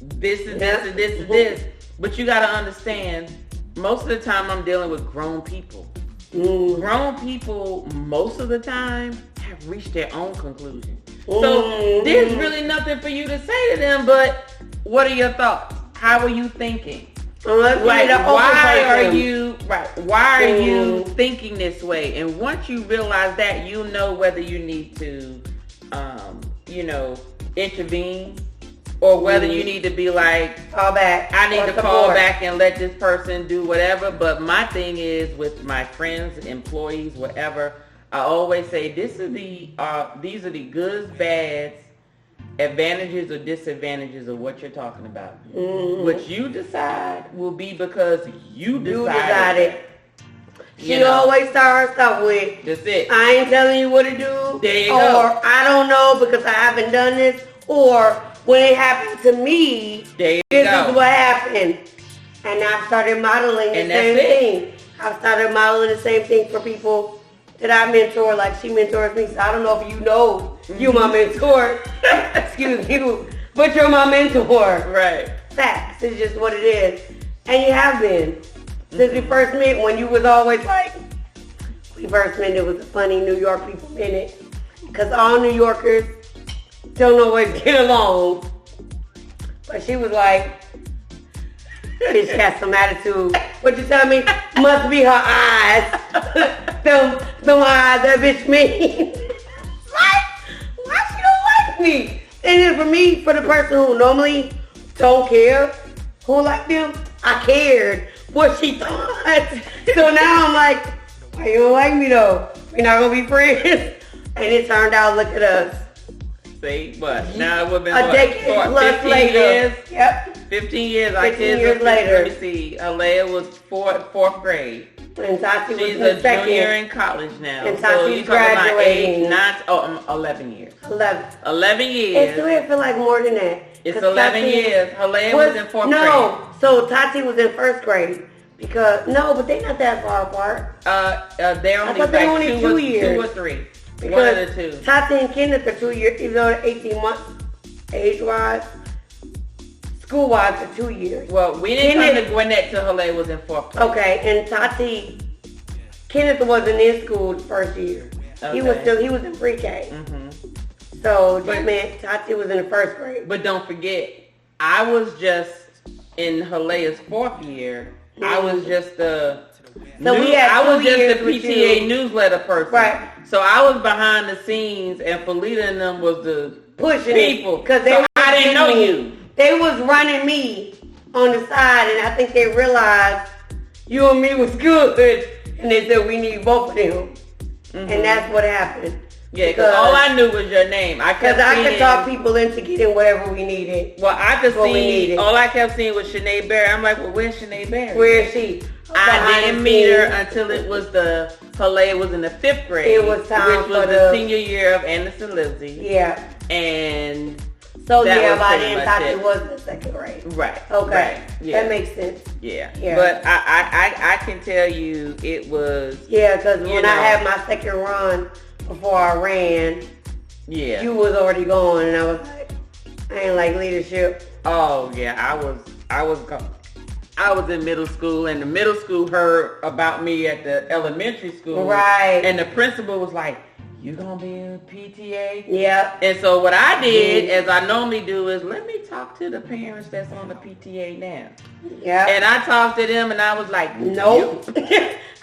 This is this and this and this. But you got to understand, most of the time I'm dealing with grown people. Grown people, most of the time, have reached their own conclusion. So there's really nothing for you to say to them, but what are your thoughts? How are you thinking? Why are you thinking this way? And once you realize that, you know whether you need to, intervene, or whether you need to be like, call back. I need to call back and let this person do whatever. But my thing is with my friends, employees, whatever, I always say these are the goods, bads, advantages or disadvantages of what you're talking about. What you decide will be because you decided. She always start her stuff with, that's it. I ain't telling you what to do. There you go. Or I don't know because I haven't done this. Or when it happened to me, this is what happened. And I started modeling the same thing. I started modeling the same thing for people that I mentor, like she mentors me. So I don't know if you know you my mentor. Excuse me. But you're my mentor. Right. Facts. It's just what it is. And you have been. Since we first met, when you was always like, we first met, it was a funny New York people minute. Because all New Yorkers don't always get along. But she was like, bitch got some attitude. What you tell me? Must be her eyes. them eyes that bitch mean. Like, why she don't like me? And then for me, for the person who normally don't care, who like them, I cared what she thought. So now I'm like, why you don't like me though? We're not gonna be friends. And it turned out, look at us. See, what? Now it would have been a decade plus 15 later. years? Yep. 15 years. 15 years later. Let me see. Alea was fourth grade. And Tati She's was a second. junior in college now. And so Tati's you're talking about graduating. 11 years. 11 years. It still feel like more than that. It's 11 years. Alea was in fourth grade. No, so Tati was in first grade. Because, no, but they're not that far apart. They're only, two years. 2 or 3. Because one of the two. Tati and Kenneth are 2 years, even though they're 18 months age-wise. School-wise, are 2 years. Well, we didn't come to Gwinnett till Haley was in fourth grade. Okay, and Kenneth wasn't in school the first year. Okay. He was in pre-K. So that meant Tati was in the first grade. But don't forget, I was just in Halea's 4th year. I was just the PTA newsletter person. Right. So I was behind the scenes, and Felita and them was the pushing people. Because I didn't know you. They was running me on the side, and I think they realized you and me was good, and they said we need both of them, and that's what happened. Yeah, because all I knew was your name. Because I could talk people into getting whatever we needed. Well, I could see, all I kept seeing was Sinead Berry. I'm like, well, where's Sinead Berry? Where is she? I didn't meet her until it was Halea was in the 5th grade. It was time which was the senior year of Anderson Lizzie. Yeah. And so by then Tati was in the 2nd grade. Right. Okay. Right. Yeah. That makes sense. Yeah. But I can tell you it was. Yeah, because when I had my 2nd run before I ran, you was already going, and I was like, I ain't like leadership. Oh yeah, I was in middle school, and the middle school heard about me at the elementary school. Right. And the principal was like, you gonna be in PTA? Yeah. And so what I did, as I normally do, is let me talk to the parents that's on the PTA now. Yeah. And I talked to them, and I was like, nope.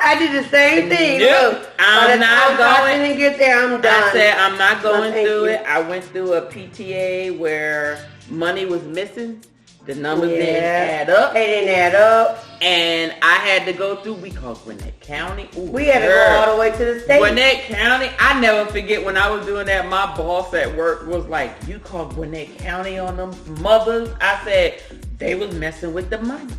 I did the same thing. Nope. Look, I'm not going. I didn't get there. I'm done. I said I'm not going through it. I went through a PTA where money was missing. The numbers didn't add up. They didn't add up. And I had to go through, we called Gwinnett County. Ooh, we had to go all the way to the state. Gwinnett County, I never forget when I was doing that, my boss at work was like, you called Gwinnett County on them mothers? I said, they was messing with the money.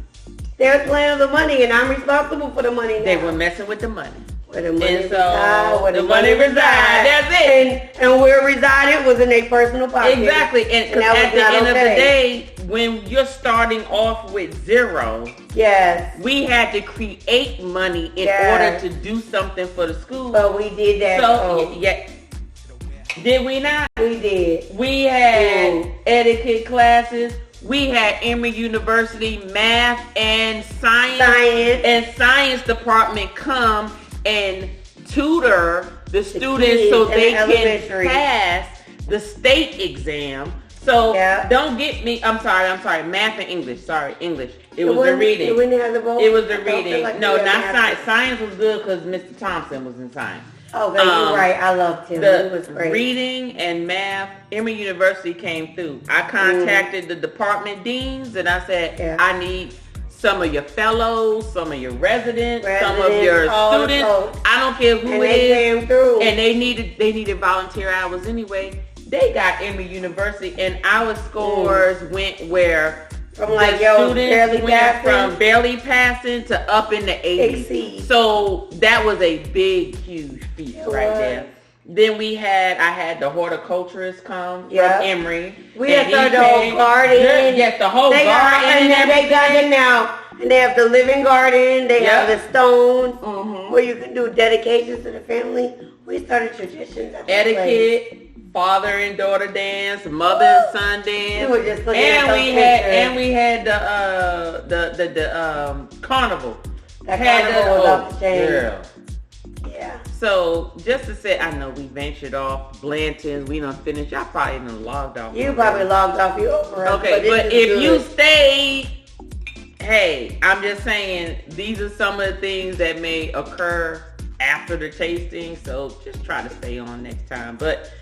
They were playing with the money, and I'm responsible for the money now. They were messing with the money. Where the money reside, that's it. And where it resided was in their personal pocket. Exactly. And at the end of the day, when you're starting off with zero, we had to create money in order to do something for the school. But we did that. So, did we not? We did. We had etiquette classes. We had Emory University math and science. And science department come and tutor the students so they can pass the state exam. So don't get me. I'm sorry. Math and English. Sorry, English. It was the reading. It was the reading. No, not science. Science was good because Mr. Thompson was in science. Okay, you're right. I loved him. He was great. Reading and math, Emory University came through. I contacted the department deans and I said, I need some of your fellows, some of your residents, some of your students. I don't care who it is. Came through. And they needed volunteer hours anyway. They got Emory University, and our scores went where from barely from barely passing to up in the 80s. So that was a big, huge feat right there. Then I had the horticulturists come from Emory. We had the whole garden. Yes, the whole garden. And they got it now. And they have the living garden. They have the stones where you can do dedications to the family. We started traditions. Etiquette. Father and daughter dance, mother and son dance, and we had the carnival. That carnival was off the chain. Girl. Yeah. So just to say, I know we ventured off Blanton's. We done finished. Y'all probably done logged off. You probably logged off. You over us. Okay, but if you stayed, hey, I'm just saying these are some of the things that may occur after the tasting. So just try to stay on next time. But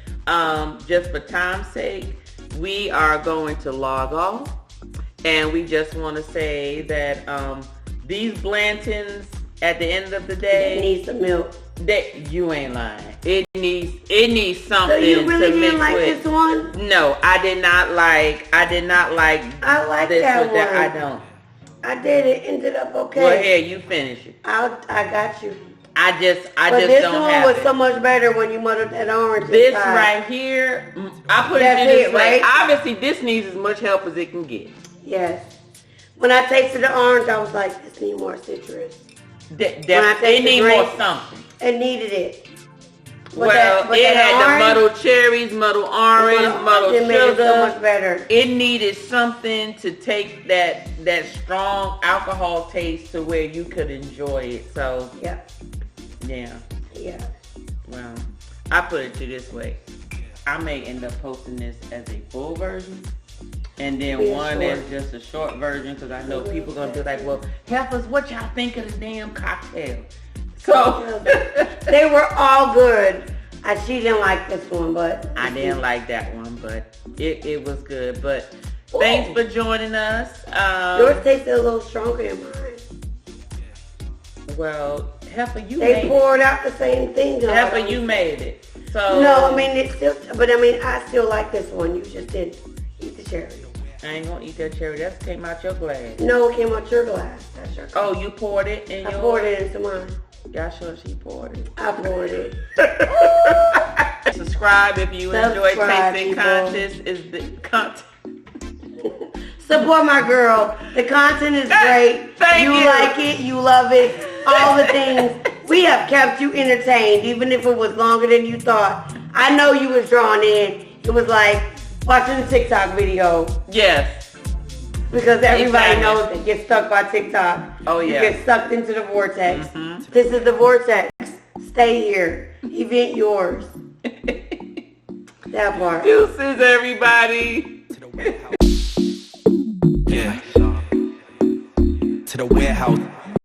just for time's sake, we are going to log off, and we just want to say that these Blantons, at the end of the day, they need some milk. You ain't lying. It needs something. So you really didn't like this one? No, I did not like. I like this that one. That. I don't. I did. It ended up okay. Well, here, you finish it. I got you. I just don't have it. But this one was so much better when you muddled that orange. This right here, I put it this way. Right? Obviously, this needs as much help as it can get. Yes. When I tasted the orange, I was like, this needs more citrus. It needs more something. It needed it. It had the muddled cherries, muddled orange, muddled sugar. Made it so much better. It needed something to take that strong alcohol taste to where you could enjoy it. So Yeah. Yeah. Well, I put it to you this way. I may end up posting this as a full version. And then one short. is just a short version because I know people gonna be like, well, heifers, what y'all think of the damn cocktail? So they were all good. She didn't like this one, but I didn't like that one, but it was good. But thanks for joining us. Yours tasted a little stronger than mine. Well, heifer, they poured out the same thing. Heifer, you made it. So no, I mean it's still, but I mean I still like this one. You just didn't eat the cherry. I ain't gonna eat that cherry. That came out your glass. No, it came out your glass. That's your glass. Oh, you poured it in yours? I poured it into mine. Y'all sure she poured it? I poured it. Subscribe if you enjoy Tasting Conscious. Is the content. Support my girl. The content is great. Thank you. You like it. You love it. All the things. We have kept you entertained, even if it was longer than you thought. I know you was drawn in. It was like watching a TikTok video. Yes. Because everybody knows they get stuck by TikTok. Oh, yeah. You get sucked into the vortex. Mm-hmm. This is the vortex. Stay here. Event yours. That part. Deuces, everybody. Yeah. To the warehouse.